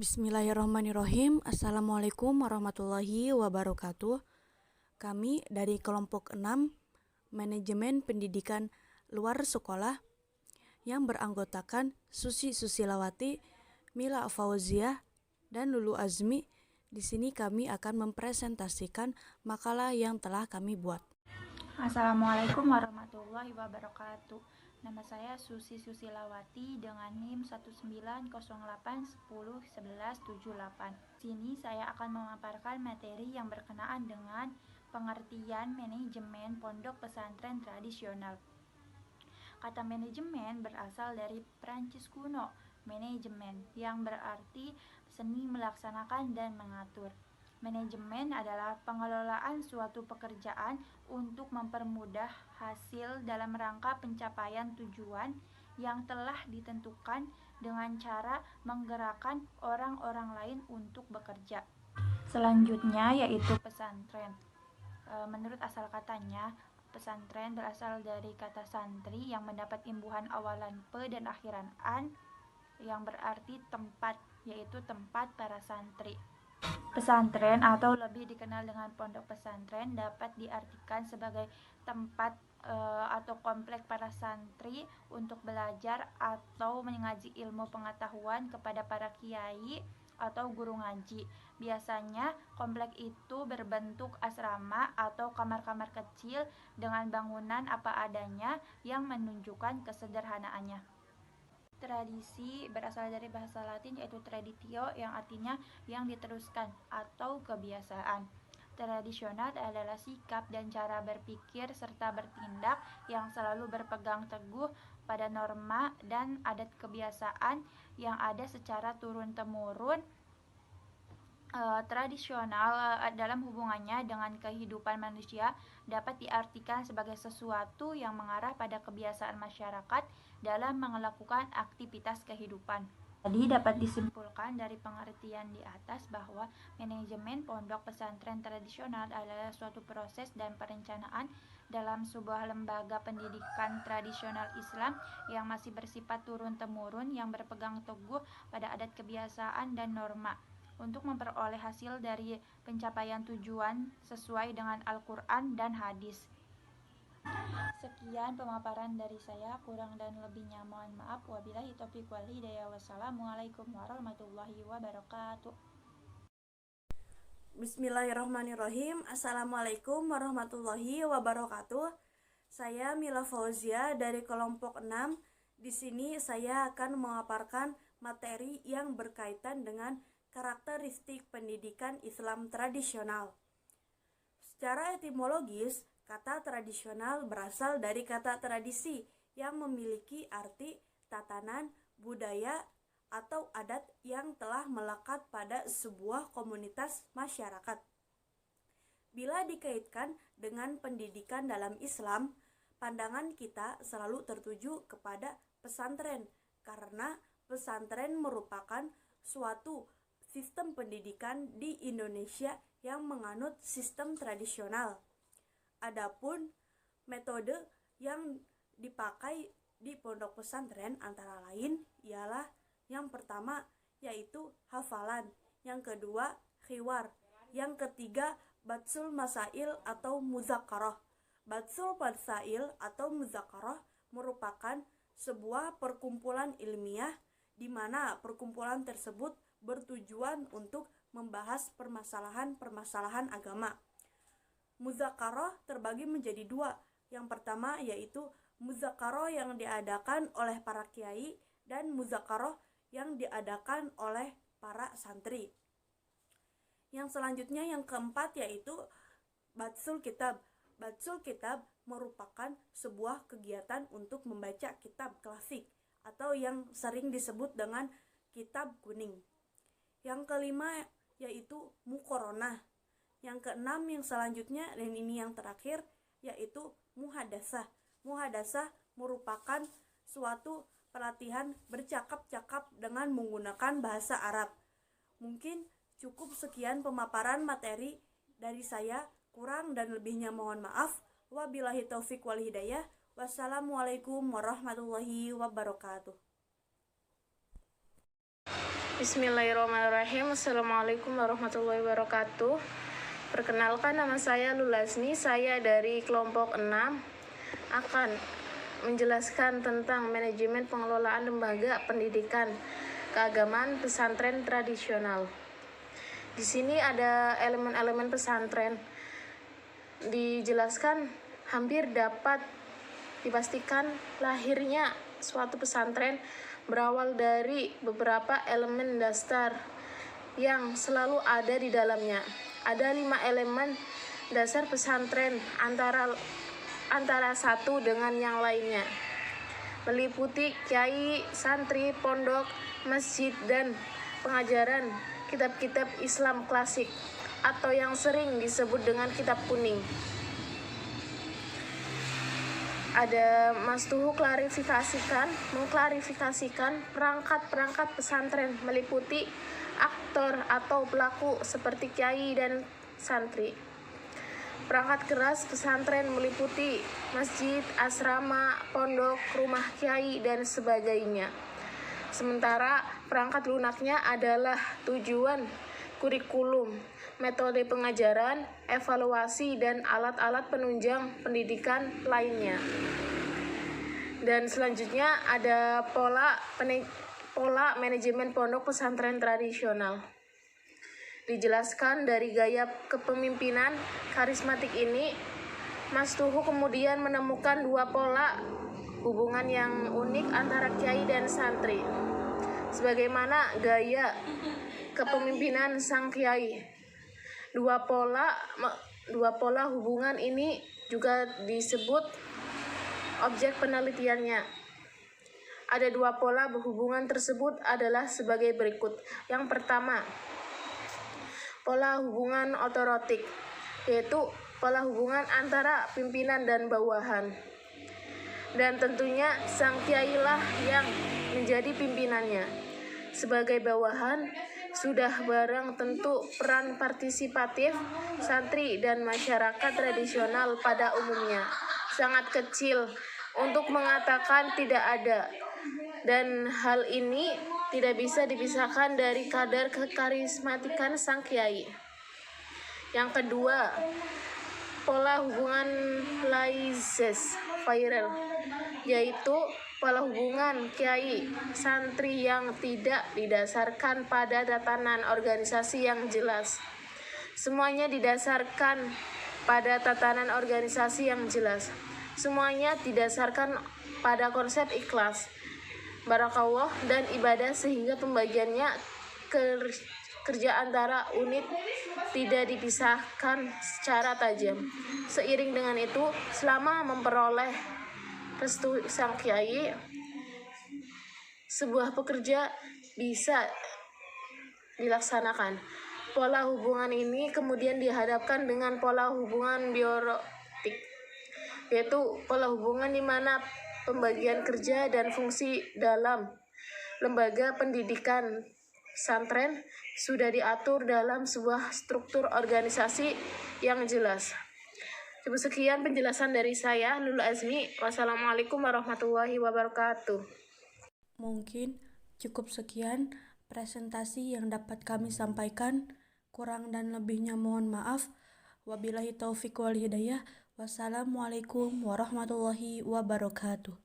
Bismillahirrahmanirrahim. Assalamualaikum warahmatullahi wabarakatuh. Kami dari kelompok 6 Manajemen Pendidikan Luar Sekolah yang beranggotakan Susi Susilawati, Mila Fauziah, dan Lulu Azmi. Di sini kami akan mempresentasikan makalah yang telah kami buat. Assalamualaikum warahmatullahi wabarakatuh. Nama saya Susi Susilawati dengan NIM 19081011178. Sini saya akan memaparkan materi yang berkenaan dengan pengertian manajemen pondok pesantren tradisional. Kata manajemen berasal dari Prancis kuno, manajemen, yang berarti seni melaksanakan dan mengatur. Manajemen adalah pengelolaan suatu pekerjaan untuk mempermudah hasil dalam rangka pencapaian tujuan yang telah ditentukan dengan cara menggerakkan orang-orang lain untuk bekerja. Selanjutnya yaitu pesantren. Menurut asal katanya, pesantren berasal dari kata santri yang mendapat imbuhan awalan pe dan akhiran an yang berarti tempat, yaitu tempat para santri. Pesantren atau lebih dikenal dengan pondok pesantren dapat diartikan sebagai tempat atau komplek para santri untuk belajar atau mengaji ilmu pengetahuan kepada para kiai atau guru ngaji. Biasanya komplek itu berbentuk asrama atau kamar-kamar kecil dengan bangunan apa adanya yang menunjukkan kesederhanaannya. Tradisi berasal dari bahasa Latin yaitu traditio yang artinya yang diteruskan atau kebiasaan. Tradisional adalah sikap dan cara berpikir serta bertindak yang selalu berpegang teguh pada norma dan adat kebiasaan yang ada secara turun-temurun. Tradisional dalam hubungannya dengan kehidupan manusia dapat diartikan sebagai sesuatu yang mengarah pada kebiasaan masyarakat dalam melakukan aktivitas kehidupan. Jadi dapat disimpulkan dari pengertian di atas bahwa manajemen pondok pesantren tradisional adalah suatu proses dan perencanaan dalam sebuah lembaga pendidikan tradisional Islam yang masih bersifat turun-temurun yang berpegang teguh pada adat kebiasaan dan norma untuk memperoleh hasil dari pencapaian tujuan sesuai dengan Al-Quran dan hadis. Sekian pemaparan dari saya, kurang dan lebihnya mohon maaf. Wabillahi taufiq wal hidayah. Wassalamualaikum warahmatullahi wabarakatuh. Bismillahirrahmanirrahim. Assalamualaikum warahmatullahi wabarakatuh. Saya Mila Fauziah dari kelompok 6. Di sini saya akan memaparkan materi yang berkaitan dengan karakteristik pendidikan Islam tradisional. Secara etimologis, kata tradisional berasal dari kata tradisi yang memiliki arti tatanan, budaya, atau adat yang telah melekat pada sebuah komunitas masyarakat. Bila dikaitkan dengan pendidikan dalam Islam, pandangan kita selalu tertuju kepada pesantren karena pesantren merupakan suatu sistem pendidikan di Indonesia yang menganut sistem tradisional. Adapun metode yang dipakai di pondok pesantren antara lain ialah yang pertama yaitu hafalan, yang kedua khiwar, yang ketiga batsul masail atau muzakarah. Batsul masail atau muzakarah merupakan sebuah perkumpulan ilmiah di mana perkumpulan tersebut bertujuan untuk membahas permasalahan-permasalahan agama. Muzakarah terbagi menjadi dua. Yang pertama yaitu muzakarah yang diadakan oleh para kiai dan muzakarah yang diadakan oleh para santri. Yang selanjutnya yang keempat yaitu batsul kitab. Batsul kitab merupakan sebuah kegiatan untuk membaca kitab klasik atau yang sering disebut dengan kitab kuning. Yang kelima yaitu muqaronah. Yang keenam yang selanjutnya dan ini yang terakhir yaitu muhadasah. Muhadasah merupakan suatu pelatihan bercakap-cakap dengan menggunakan bahasa Arab. Mungkin cukup sekian pemaparan materi dari saya, kurang dan lebihnya mohon maaf. Wabillahi taufiq wal hidayah. Wassalamualaikum warahmatullahi wabarakatuh. Bismillahirrahmanirrahim. Assalamualaikum warahmatullahi wabarakatuh. Perkenalkan, nama saya Lulasni. Saya dari kelompok 6 akan menjelaskan tentang manajemen pengelolaan lembaga pendidikan keagamaan pesantren tradisional. Di sini ada elemen-elemen pesantren. Dijelaskan hampir dapat dipastikan lahirnya suatu pesantren berawal dari beberapa elemen dasar yang selalu ada di dalamnya. Ada 5 elemen dasar pesantren antara satu dengan yang lainnya, meliputi kiai, santri, pondok, masjid, dan pengajaran kitab-kitab Islam klasik atau yang sering disebut dengan kitab kuning. Ada Mas Tuhu mengklarifikasikan perangkat pesantren meliputi aktor atau pelaku seperti kiai dan santri. Perangkat keras pesantren meliputi masjid, asrama, pondok, rumah kiai, dan sebagainya. Sementara perangkat lunaknya adalah tujuan, kurikulum, metode pengajaran, evaluasi, dan alat-alat penunjang pendidikan lainnya. Dan selanjutnya ada pola manajemen pondok pesantren tradisional. Dijelaskan dari gaya kepemimpinan karismatik ini, Mas Tuhu kemudian menemukan 2 pola hubungan yang unik antara kiai dan santri. Sebagaimana gaya kepemimpinan sang kiai. Dua pola hubungan ini juga disebut objek penelitiannya. Ada 2 pola hubungan tersebut adalah sebagai berikut. Yang pertama, pola hubungan otorotik, yaitu pola hubungan antara pimpinan dan bawahan. Dan tentunya sang kiai lah yang menjadi pimpinannya. Sebagai bawahan, sudah barang tentu peran partisipatif santri dan masyarakat tradisional pada umumnya sangat kecil, untuk mengatakan tidak ada, dan hal ini tidak bisa dipisahkan dari kadar kekarismatikan sang kiai. Yang kedua, pola hubungan laissez-faire, yaitu pola hubungan kiai santri yang tidak didasarkan pada tatanan organisasi yang jelas. Semuanya didasarkan pada tatanan organisasi yang jelas. Semuanya didasarkan pada konsep ikhlas, barakallah, dan ibadah, sehingga pembagiannya kerja antara unit tidak dipisahkan secara tajam. Seiring dengan itu, selama memperoleh restu sang kiai, sebuah pekerja bisa dilaksanakan. Pola hubungan ini kemudian dihadapkan dengan pola hubungan biotik, yaitu pola hubungan di mana pembagian kerja dan fungsi dalam lembaga pendidikan pesantren sudah diatur dalam sebuah struktur organisasi yang jelas. Cukup sekian penjelasan dari saya, Lulu Azmi. Wassalamualaikum warahmatullahi wabarakatuh. Mungkin cukup sekian presentasi yang dapat kami sampaikan. Kurang dan lebihnya mohon maaf. Wabillahi taufik wal hidayah. Wassalamualaikum warahmatullahi wabarakatuh.